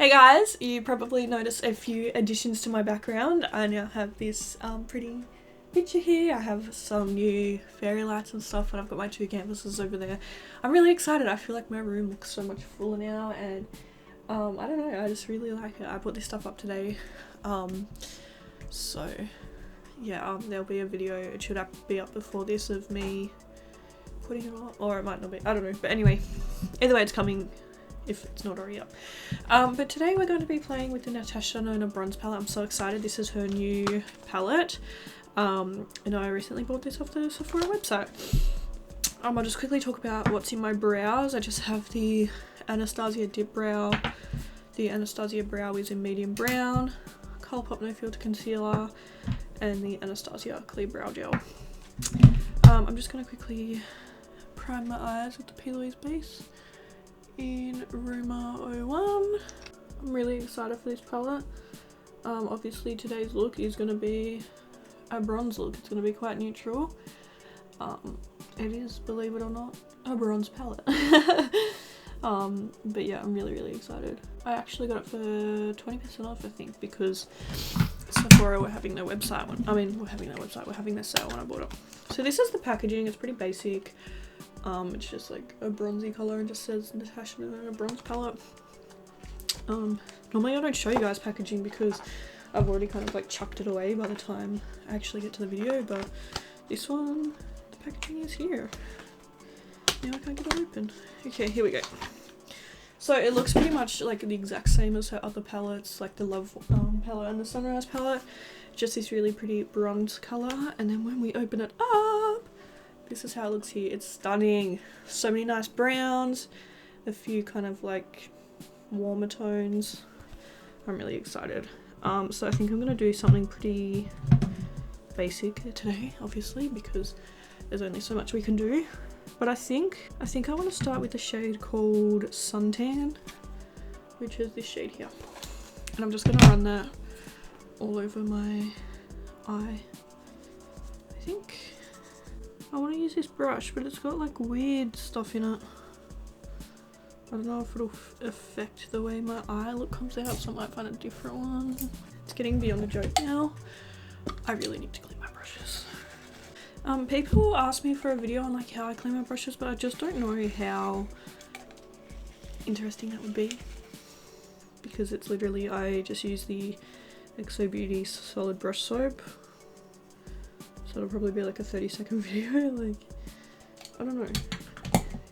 Hey guys, you probably noticed a few additions to my background. I now have this pretty picture here. I have some new fairy lights and stuff, and I've got my two canvases over there. I'm really excited. I feel like my room looks so much fuller now, and I don't know, I just really like it. I put this stuff up today. So yeah, there'll be a video, it should be up before this, of me putting it on, or it might not be, I don't know, but anyway, either way it's coming if it's not already up. But today we're going to be playing with the Natasha Denona bronze palette. I'm so excited. This is her new palette, and I recently bought this off the Sephora website. I'll just quickly talk about what's in my brows. I just have the Anastasia Dip Brow. The Anastasia Brow is in medium brown, Colourpop No Filter Concealer, and the Anastasia Clear Brow Gel. I'm just going to quickly prime my eyes with the P. Louise base in Roma 01. I'm really excited for this palette. Obviously today's look is going to be a bronze look. It's going to be quite neutral. It is, believe it or not, a bronze palette. But yeah, I'm really excited. I actually got it for 20% off, I think, because Sephora were having their website we're having their sale when I bought it. So this is the packaging. It's pretty basic. It's just like a bronzy colour and just says Natasha Denona bronze palette. Normally I don't show you guys packaging because I've already kind of like chucked it away by the time I actually get to the video, but this one, the packaging is here. Now I can't get it open. Okay, here we go. So it looks pretty much like the exact same as her other palettes, like the Love palette and the Sunrise palette. Just this really pretty bronze colour, and then when we open it up, this is how it looks here. It's stunning. So many nice browns, a few kind of like warmer tones. I'm really excited. So I think I'm gonna do something pretty basic today, obviously, because there's only so much we can do. But I think I want to start with a shade called Suntan, which is this shade here. And I'm just gonna run that all over my eye. I think I want to use this brush, but it's got like weird stuff in it. I don't know if it'll affect the way my eye look comes out, so I might find a different one. It's getting beyond a joke now. I really need to clean my brushes. People ask me for a video on like how I clean my brushes, but I just don't know how interesting that would be, because it's literally, I just use the XO Beauty solid brush soap. So it'll probably be like a 30-second video. Like, I don't know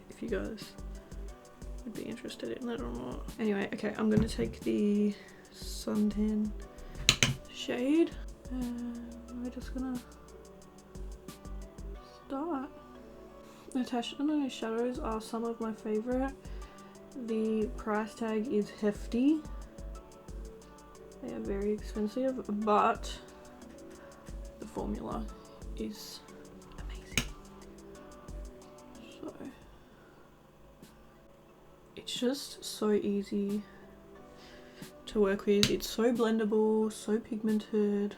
if you guys would be interested in that or not. Anyway, okay, I'm gonna take the Suntan shade and we're just gonna start. Natasha Denona shadows are some of my favorite. The price tag is hefty. They are very expensive, but the formula is amazing. So it's just so easy to work with. It's so blendable, so pigmented.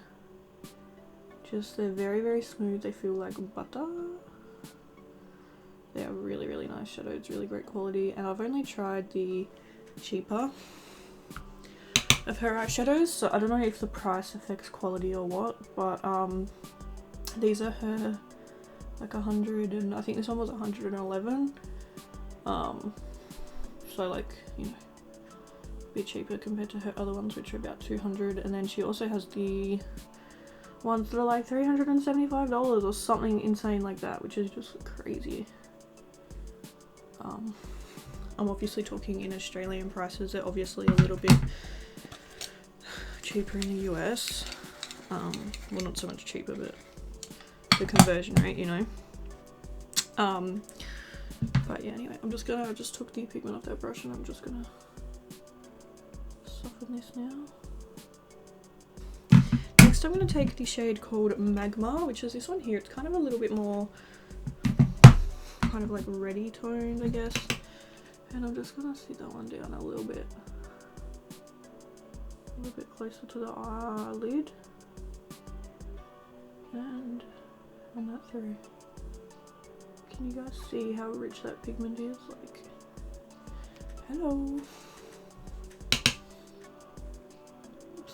Just, they're very smooth. They feel like butter. They are really nice shadows, really great quality. And I've only tried the cheaper of her eyeshadows, so I don't know if the price affects quality or what, but these are her like 100, and I think this one was 111. So like, you know, a bit cheaper compared to her other ones, which are about 200. And then she also has the ones that are like $375 or something insane like that, which is just crazy. I'm obviously talking in Australian prices. They're obviously a little bit cheaper in the US. Well, not so much cheaper, but the conversion rate, you know. But yeah, anyway, I just took the pigment off that brush and I'm just gonna soften this now. Next I'm gonna take the shade called Magma, which is this one here. It's kind of a little bit more kind of like reddy toned, I guess. And I'm just gonna sit that one down a little bit closer to the eyelid and run that through. Can you guys see how rich that pigment is? Like, hello.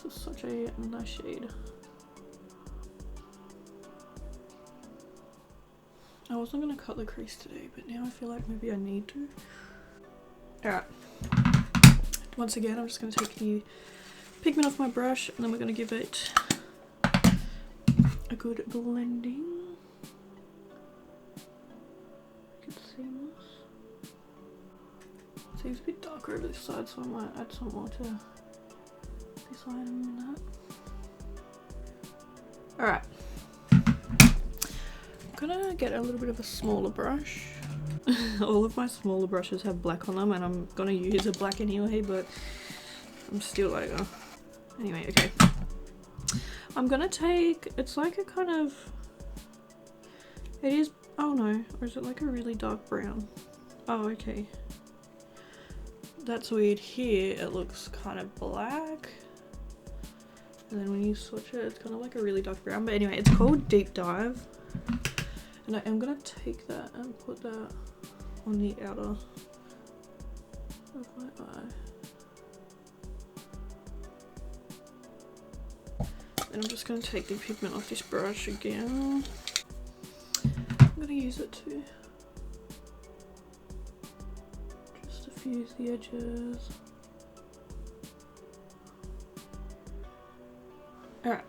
is such a nice shade. I wasn't gonna cut the crease today, but now I feel like maybe I need to. Alright. Once again, I'm just gonna take the pigment off my brush and then we're gonna give it a good blending. It's seamless. It seems a bit darker over this side, so I might add some more to this item and that. Alright. I'm gonna get a little bit of a smaller brush. All of my smaller brushes have black on them and I'm gonna use a black anyway, but I'm still like, anyway, okay. I'm gonna take, it's like a kind of, it is, oh no, or is it like a really dark brown? Oh, okay. That's weird. Here it looks kind of black. And then when you switch it, it's kind of like a really dark brown. But anyway, it's called Deep Dive. And I am gonna take that and put that on the outer of my eye. And I'm just gonna take the pigment off this brush again. I'm gonna use it to just diffuse the edges. Alright.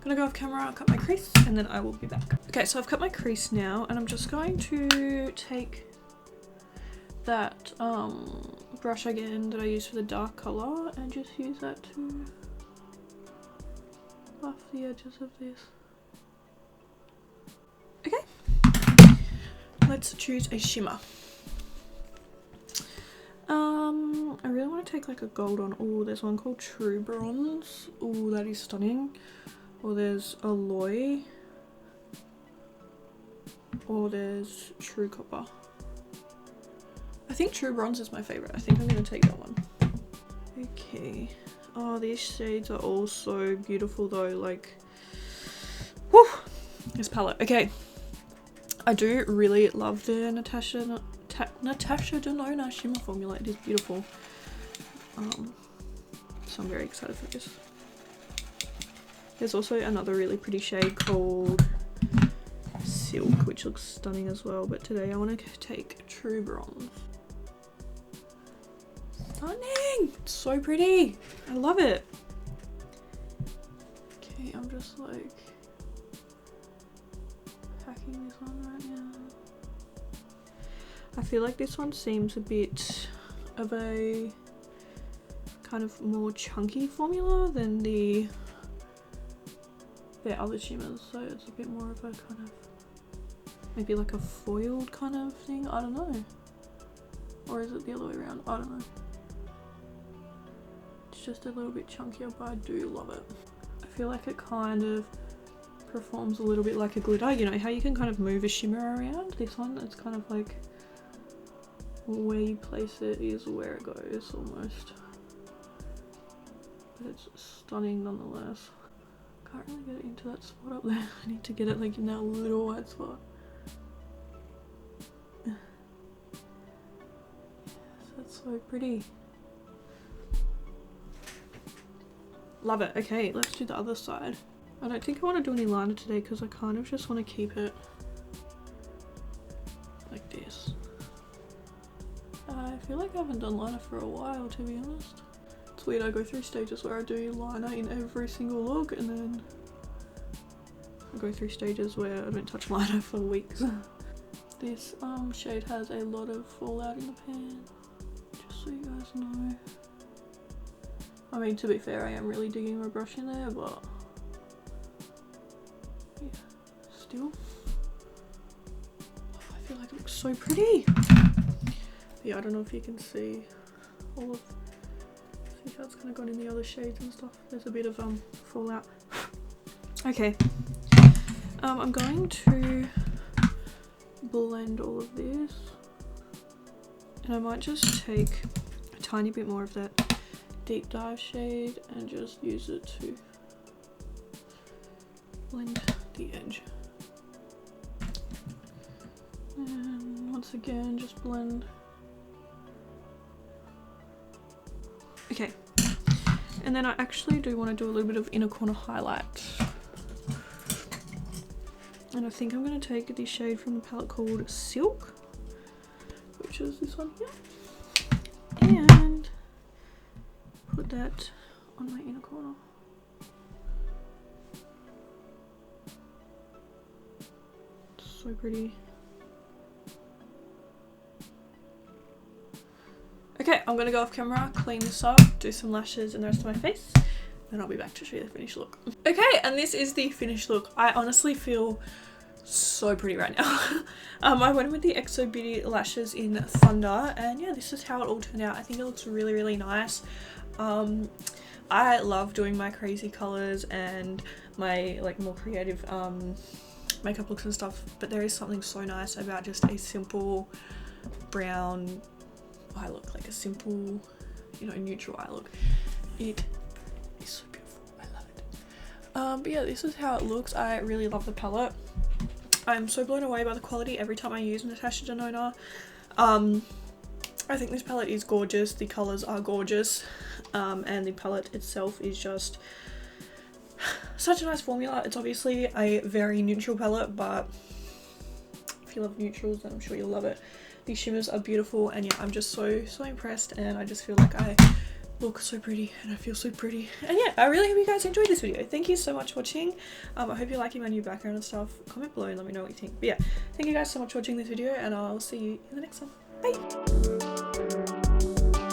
Gonna go off camera, I'll cut my crease, and then I will be back. Okay, so I've cut my crease now, and I'm just going to take that brush again that I used for the dark color and just use that to buff the edges of this. Okay, let's choose a shimmer. I really want to take like a gold one. Oh, there's one called True Bronze. Oh, that is stunning. Or there's Alloy. Or there's True Copper. I think True Bronze is my favorite. I think I'm going to take that one. Okay. Oh, these shades are all so beautiful though. Like, whew, this palette. Okay. I do really love the Natasha Denona shimmer formula. It is beautiful. So I'm very excited for this. There's also another really pretty shade called Silk, which looks stunning as well. But today I want to take True Bronze. Stunning! It's so pretty. I love it. Okay, I'm just like packing this on right now. I feel like this one seems a bit of a kind of more chunky formula than the other shimmers, so it's a bit more of a kind of maybe like a foiled kind of thing. I don't know, or is it the other way around? I don't know. It's just a little bit chunkier, but I do love it. I feel like it kind of performs a little bit like a glitter. You know how you can kind of move a shimmer around? This one, it's kind of like where you place it is where it goes almost. But it's stunning nonetheless. Can't really get it into that spot up there. I need to get it like in that little white spot. Yes, that's so pretty. Love it. Okay, let's do the other side. I don't think I want to do any liner today because I kind of just want to keep it like this. I feel like I haven't done liner for a while, to be honest. It's weird, I go through stages where I do liner in every single look and then I go through stages where I don't touch liner for weeks. This shade has a lot of fallout in the pan, just so you guys know. I mean, to be fair, I am really digging my brush in there, but yeah, still. Oh, I feel like it looks so pretty. Yeah, I don't know if you can see all of, see how it's kind of gone in the other shades and stuff. There's a bit of fallout. Okay, I'm going to blend all of this, and I might just take a tiny bit more of that Deep Dive shade and just use it to blend the edge. And once again, just blend. Okay, And then I actually do want to do a little bit of inner corner highlight. And I think I'm going to take the shade from the palette called Silk, which is this one here, and put that on my inner corner. So pretty. Okay, I'm gonna go off camera, clean this up, do some lashes and the rest of my face, then I'll be back to show you the finished look. Okay, and this is the finished look. I honestly feel so pretty right now. I went with the XO Beauty lashes in Thunder, and yeah, this is how it all turned out. I think it looks really, really nice. I love doing my crazy colors and my like more creative makeup looks and stuff, but there is something so nice about just a simple brown eye look, like a simple, you know, neutral eye look. It is so beautiful. I love it. But yeah, this is how it looks. I really love the palette. I'm so blown away by the quality every time I use Natasha Denona. I think this palette is gorgeous. The colors are gorgeous, and the palette itself is just such a nice formula. It's obviously a very neutral palette, but if you love neutrals, then I'm sure you'll love it. These shimmers are beautiful, and yeah, I'm just so impressed, and I just feel like I look so pretty and I feel so pretty. And yeah, I really hope you guys enjoyed this video. Thank you so much for watching. I hope you're liking my new background and stuff. Comment below and let me know what you think. But yeah, thank you guys so much for watching this video, and I'll see you in the next one. Bye!